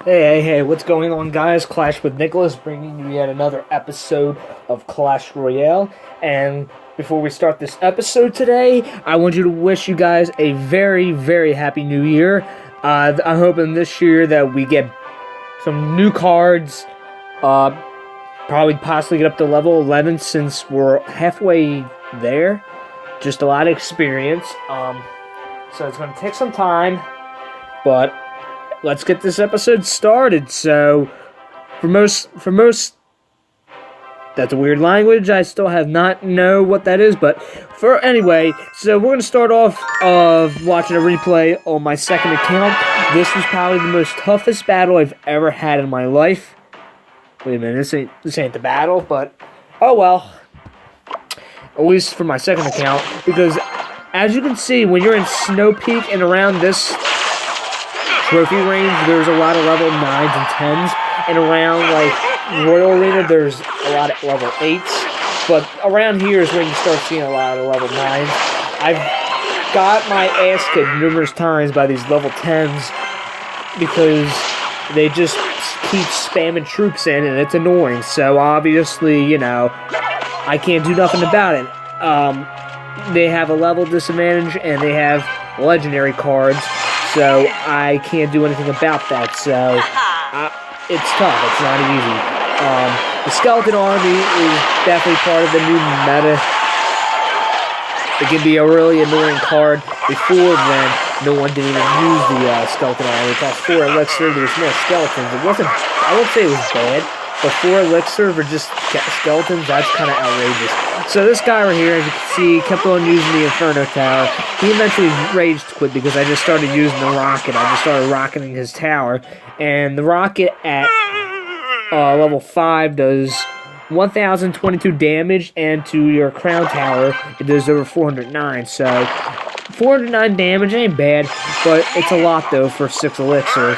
Hey, what's going on, guys? Clash with Nicholas bringing you yet another episode of Clash Royale. And before we start this episode today, I want you to wish you guys a very, very happy new year. I'm hoping this year that we get some new cards, probably possibly get up to level 11 since we're halfway there. Just a lot of experience. So it's going to take some time, but let's get this episode started. So, for most, that's a weird language. I still have not know what that is, but anyway, so we're gonna start off of watching a replay on my second account. This was probably the most toughest battle I've ever had in my life. Wait a minute, this ain't the battle, but oh well. At least for my second account, because as you can see, when you're in Snow Peak and around this trophy range, there's a lot of level 9s and 10s, and around like Royal Arena there's a lot of level 8s, but around here is when you start seeing a lot of level 9s. I've got my ass kicked numerous times by these level 10s because they just keep spamming troops in and it's annoying, so obviously, you know, I can't do nothing about it. They have a level disadvantage and they have legendary cards, so I can't do anything about that, so it's tough, it's not easy. The Skeleton Army is definitely part of the new meta. It can be a really annoying card. Before then, no one didn't even use the Skeleton Army. It cost 4 elixir, there was more skeletons. It wasn't, I won't say it was bad, but 4 elixir for just skeletons, that's kind of outrageous. So this guy right here, as you can see, kept on using the Inferno Tower. He eventually rage quit because I just started using the rocket. I just started rocketing his tower. And the rocket at level 5 does 1,022 damage, and to your crown tower, it does over 409. So 409 damage ain't bad, but it's a lot though for 6 elixir.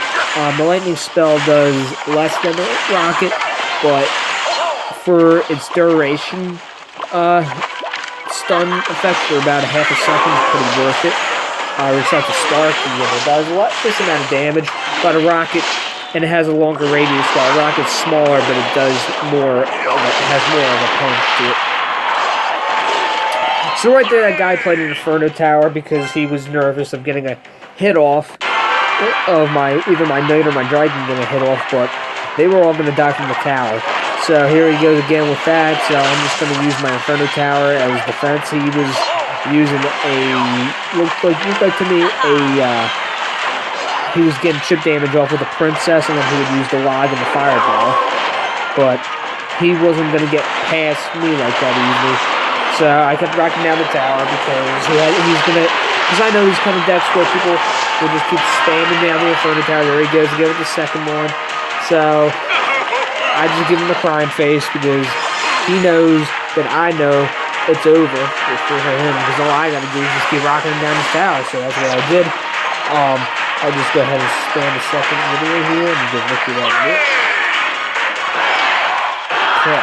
The lightning spell does less than the rocket, but for its duration, stun effect for about a half a second is pretty worth it. Resets a spark, and it does this amount of damage, but a rocket, and it has a longer radius, while a rocket's smaller, but it does more, it has more of a punch to it. So right there, that guy played an Inferno Tower because he was nervous of getting a hit off of either my Knight or my Dragon getting a hit off, but they were all going to die from the tower. So here he goes again with that, so I'm just going to use my Inferno Tower as defense. He was using looked like to me, he was getting chip damage off with the Princess, and then he would use the Log and the Fireball. But he wasn't going to get past me like that easily. So I kept rocking down the tower because because I know these kind of decks where people will just keep spamming down the Inferno Tower. There he goes again with the second one. So I just give him the crying face because he knows that I know it's over for him, because all I gotta do is just keep rocking him down the tower. So that's what I did. I'll just go ahead and spam the second video here and just look at that bit. Okay.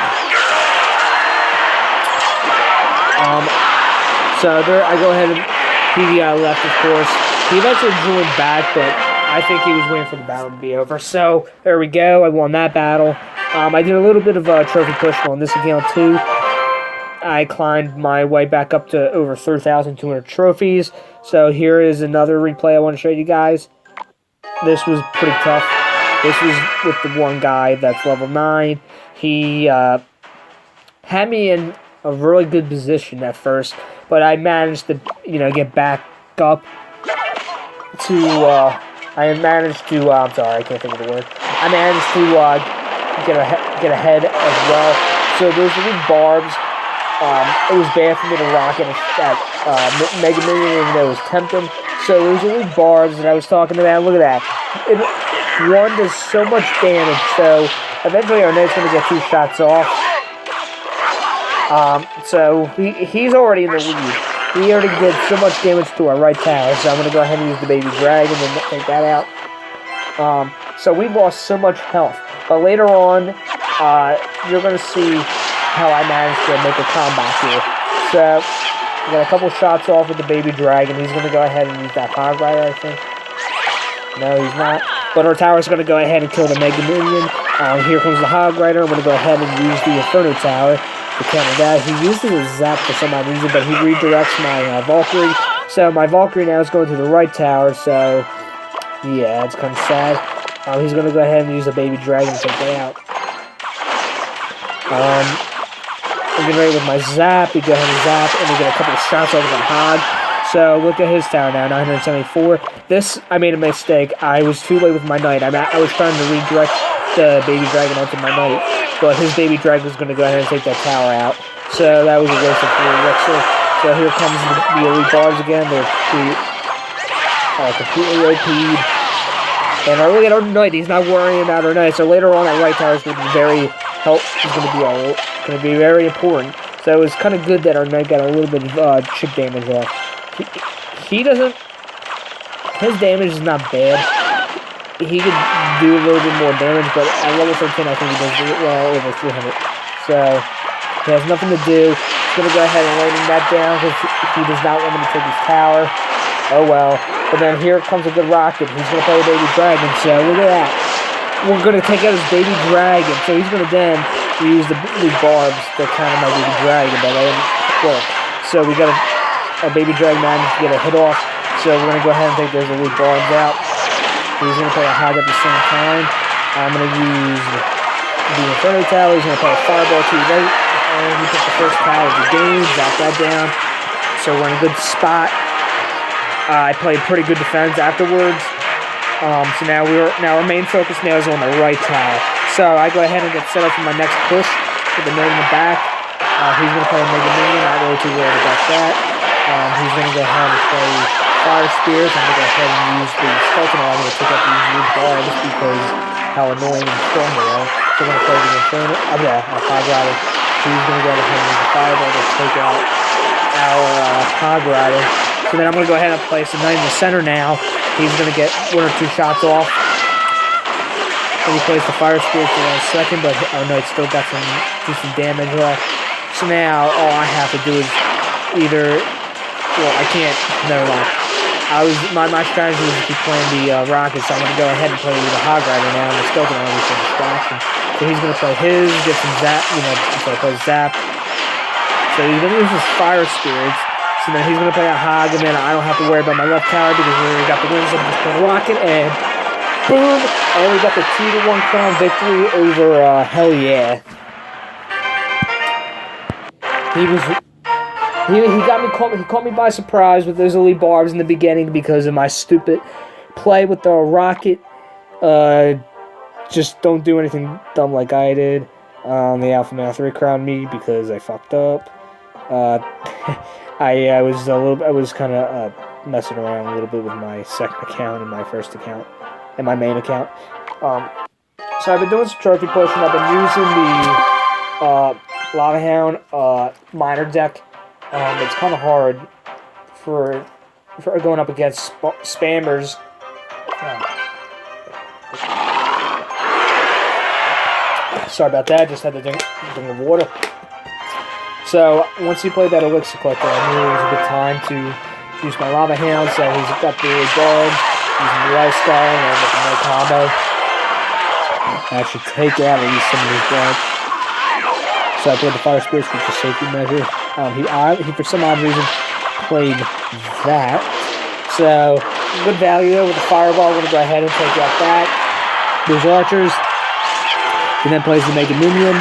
So there, I go ahead and PVI left, of course. He eventually joined back, but I think he was waiting for the battle to be over. So there we go. I won that battle. I did a little bit of a trophy push on this account too. I climbed my way back up to over 3,200 trophies. So here is another replay I want to show you guys. This was pretty tough. This was with the one guy that's level 9. He had me in a really good position at first, but I managed to, get back up to, I'm sorry, I can't think of the word. I managed to get ahead as well. So those elite barbs, it was bad for me to rock it at Mega Million, even though it was tempting. So those elite barbs that I was talking about, look at that. One does so much damage, so eventually our Knight's going to get 2 shots off. So he's already in the lead. He already did so much damage to our right tower, so I'm going to go ahead and use the Baby Dragon and take that out. So we lost so much health. But later on, you're going to see how I managed to make a comeback here. So, I got a couple shots off with the Baby Dragon. He's going to go ahead and use that Hog Rider, I think. No, he's not. But our tower is going to go ahead and kill the Mega Minion. Here comes the Hog Rider. I'm going to go ahead and use the Inferno Tower to counter that. He uses a Zap for some odd reason, but he redirects my Valkyrie. So my Valkyrie now is going to the right tower, so yeah, it's kind of sad. He's going to go ahead and use a Baby Dragon to take it out. I'm getting ready with my Zap. We go ahead and Zap, and we get a couple of shots over the Hog. So look at his tower now, 974. This, I made a mistake. I was too late with my Knight. I was trying to redirect the Baby Dragon onto my Knight, but his Baby Dragon was going to go ahead and take that tower out. So that was a waste of 3 elixir. So here comes the elite barbs again. They're completely OP'd. And our leader Knight, he's not worrying about our Knight. So later on, that right tower is going to be very going to be very important. So it was kind of good that our Knight got a little bit of chip damage off. He doesn't. His damage is not bad. He could do a little bit more damage, but at level 13, I think he does well over 300. So he has nothing to do. He's going to go ahead and lay that down because he does not want me to take his tower. Oh well. But then here comes a good rocket. He's going to play a Baby Dragon. So look at that. We're going to take out his Baby Dragon. So he's going to then use the barbs to counter my Baby Dragon, but that didn't work. So we got a Baby Dragon managed to get a hit off. So we're going to go ahead and take those elite barbs out. He's going to play a Hog at the same time. I'm going to use the Inferno Tower. He's going to play a Fireball to the right. And we took the first tower of the game. Zap that down. So we're in a good spot. I played pretty good defense afterwards. So now our main focus now is on the right tower. So I go ahead and get set up for my next push with the Knight in the back. He's going to play a Mega Minion. Not really too worried about that. He's going to go ahead and play Fire Spears. I'm going to go ahead and use the Skeleton Arm to take out these new barbs because how annoying and strong they are. So I'm going to play the Inferno. Hog Rider. He's going to go ahead and use the Fireball to take out our Hog Rider. So then I'm going to go ahead and place the Knight in the center now. He's going to get 1 or 2 shots off. And he plays the Fire Spears for 1 second, but our Knight still got some decent damage off. So now all I have to do is either... Well, I can't. Never mind. My strategy was to keep playing the Rockets, so I'm going to go ahead and play the Hog Rider now, and the Skeleton Army for distraction. So he's going to play his, get some Zap, play Zap. So he's going to use his Fire Spirits. So then he's going to play a Hog, and then I don't have to worry about my left tower because we already got the wins. So I'm just playing a Rocket, and boom! And we got the 2-1 crown victory over Hell Yeah. He caught me by surprise with those elite barbs in the beginning because of my stupid play with the Rocket. Just don't do anything dumb like I did. The Alpha Male 3 crowned me because I fucked up. I was kind of messing around a little bit with my second account and my first account and my main account. So I've been doing some trophy pushing. I've been using the Lava Hound minor deck. It's kind of hard for going up against spammers. Sorry about that. Just had to drink of water. So once he played that Elixir Collector, I knew it was a good time to use my Lava Hound. So he's got the guards, using the Ice Skull, and with no combo. I should take out at least some of his guards. So I played the Fire Spirits for just safety measure. He for some odd reason played that. So good value there with the Fireball. We're gonna go ahead and take out that. Those archers. He then plays the Mega Minion.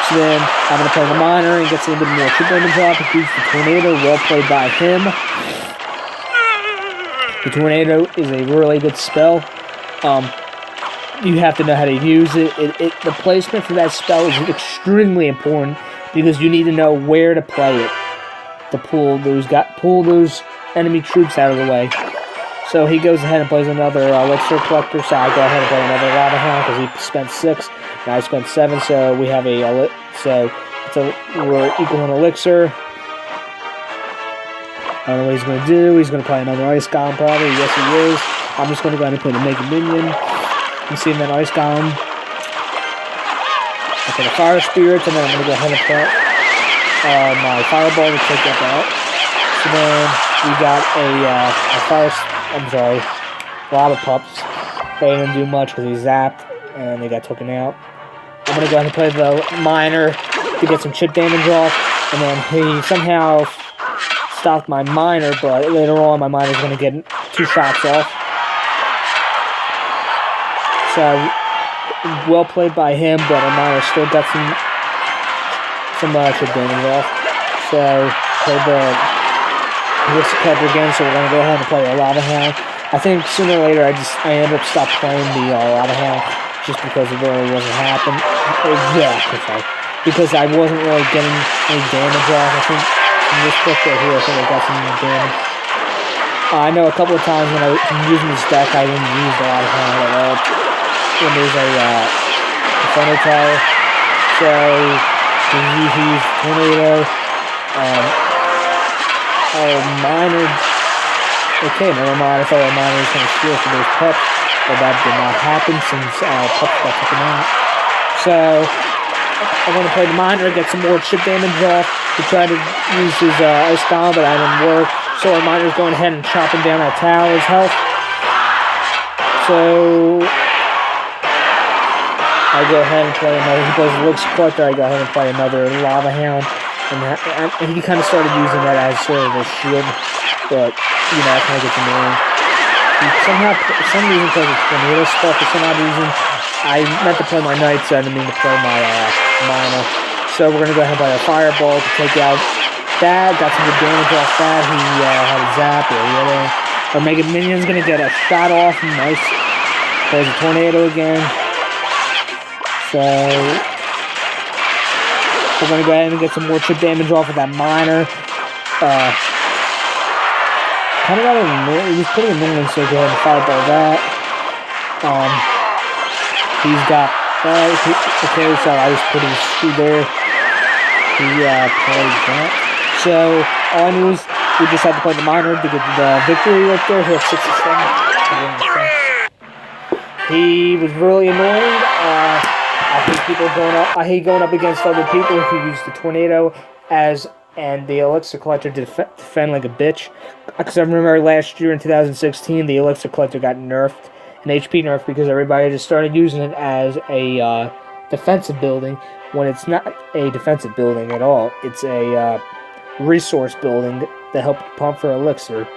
So then I'm gonna play the Miner and gets a little bit more chip damage off. He keeps the Tornado. Well played by him. The Tornado is a really good spell. You have to know how to use it. The placement for that spell is extremely important because you need to know where to play it to pull those enemy troops out of the way. So he goes ahead and plays another Elixir Collector. So I go ahead and play another Lava Hound because he spent 6 and I spent 7. So we have we're equal in Elixir. I don't know what he's going to do. He's going to play another Ice Golem probably. Yes, he is. I'm just going to go ahead and play the Mega Minion. You see him that Ice Golem. I play the Fire Spirits, and then I'm going to go ahead and play my Fireball to take that out. So then we got Lava Pups. They didn't do much because he zapped and they got taken out. I'm going to go ahead and play the miner to get some chip damage off. And then he somehow stopped my miner, but later on my miner's going to get 2 shots off. So, well played by him, but our miner still got some chip damage off. So, played the Elixir Collector again, so we're going to go ahead and play a Lava Hound. I think sooner or later I ended up stopped playing the Lava Hound just because it really wasn't happening. Because I wasn't really getting any damage off. I think in this push right here, I think I got some damage. I know a couple of times when I was using this deck, I didn't use the Lava Hound at all. When there's a Thunder Tower. So, he used Tornado. Miner. Okay, never mind. I thought our miner was going to steal for those pups, but that did not happen since pups got taken out. So, I'm going to play the miner, get some more chip damage off to try to use his ice style, but that didn't work. So our miner's going ahead and chopping down that tower's health. So, I go ahead and play another. He plays Elixir Collector. I go ahead and play another Lava Hound, and he kind of started using that as sort of a shield, but. You know, that kind of gets annoying. Somehow, for some reason, plays a tornado spell for some odd reason. I meant to play my knight, so I didn't mean to play my miner. So we're going to go ahead and play a fireball to take out that. Got some good damage off that. He had a zap or whatever. Our Mega Minion's going to get a shot off. Nice. Plays a tornado again. So we're going to go ahead and get some more chip damage off of that miner. Kind of got annoying. It was pretty annoying, so go ahead and fireball that. He's got that. Okay, so I was pretty screwed there. He played that. So all I knew is we just had to play the miner to get the victory right there. He had 67. He was really annoying. I hate people going up. I hate going up against other people who use the tornado and the Elixir Collector to defend like a bitch. Because I remember last year in 2016, the Elixir Collector got nerfed, an HP nerf, because everybody just started using it as a defensive building, when it's not a defensive building at all. It's a resource building that helps pump for Elixir.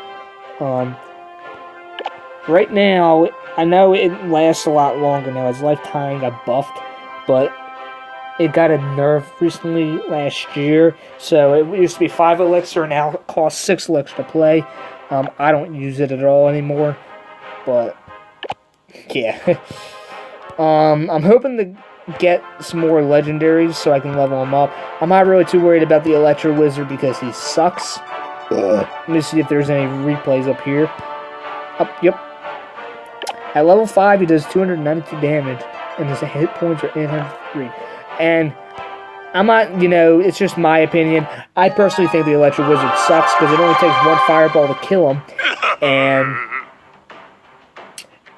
Right now, I know it lasts a lot longer now. Its lifetime got buffed, but it got a nerf recently last year, so it used to be 5 elixir, and now it costs 6 elixir to play. I don't use it at all anymore, but yeah. I'm hoping to get some more legendaries so I can level them up. I'm not really too worried about the Electro Wizard because he sucks. Let me see if there's any replays up here. Yep. At level 5, he does 292 damage, and his hit points are 803. And I'm not, it's just my opinion. I personally think the Electro Wizard sucks because it only takes 1 fireball to kill him. And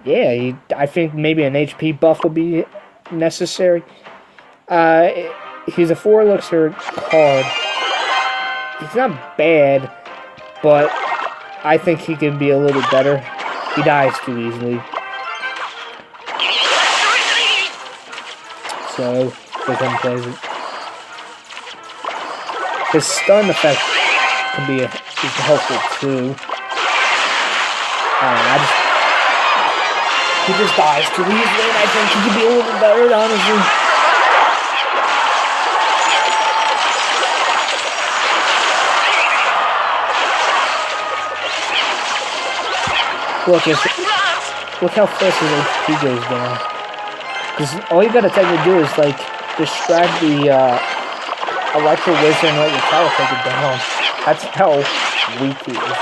yeah, I think maybe an HP buff will be necessary. He's a 4 elixir card. He's not bad, but I think he can be a little bit better. He dies too easily. So, goes ahead and plays it. His stun effect can be helpful too. He just dies too easily, and I think he could be a little bit better, honestly. Look how fast his HP goes down. Because all you gotta technically do is, distract the Electro Wizard and let your tower take it down. That's how weak he is.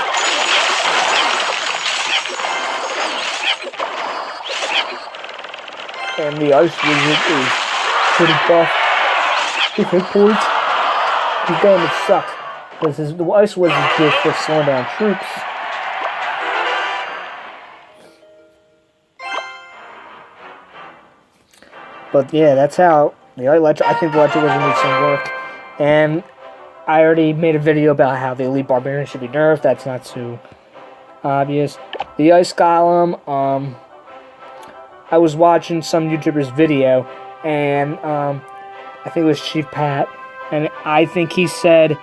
And the Ice Wizard is pretty buff. His hit points, his damage sucks. Because the Ice Wizard is good for slowing down troops. But yeah, that's how I think the Electro Wizard needs some work. And I already made a video about how the Elite Barbarian should be nerfed. That's not too obvious. The Ice Golem, I was watching some YouTuber's video, and I think it was Chief Pat, and I think he said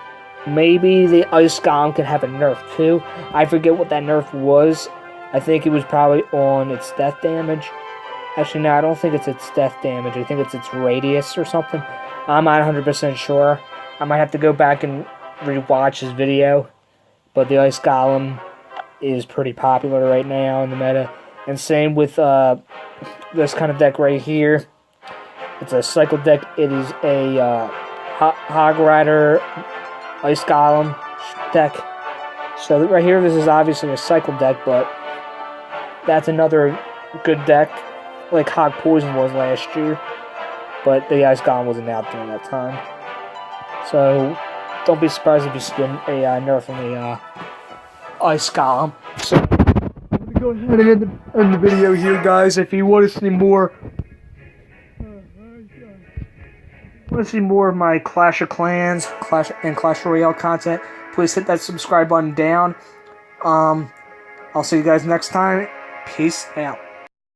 maybe the Ice Golem could have a nerf too. I forget what that nerf was. I think it was probably on its death damage. Actually, no, I don't think it's its death damage. I think it's its radius or something. I'm not 100% sure. I might have to go back and rewatch his video. But the Ice Golem is pretty popular right now in the meta. And same with this kind of deck right here. It's a cycle deck. It is a Hog Rider Ice Golem deck. So right here, this is obviously a cycle deck, but that's another good deck, like Hog Poison was last year. But the Ice Golem wasn't out during that time. So don't be surprised if you see a nerf on the Ice Golem. So I'm gonna go ahead and end the video here, guys. If you want to see more, of my Clash of Clans, and Clash Royale content, please hit that subscribe button down. I'll see you guys next time. Peace out.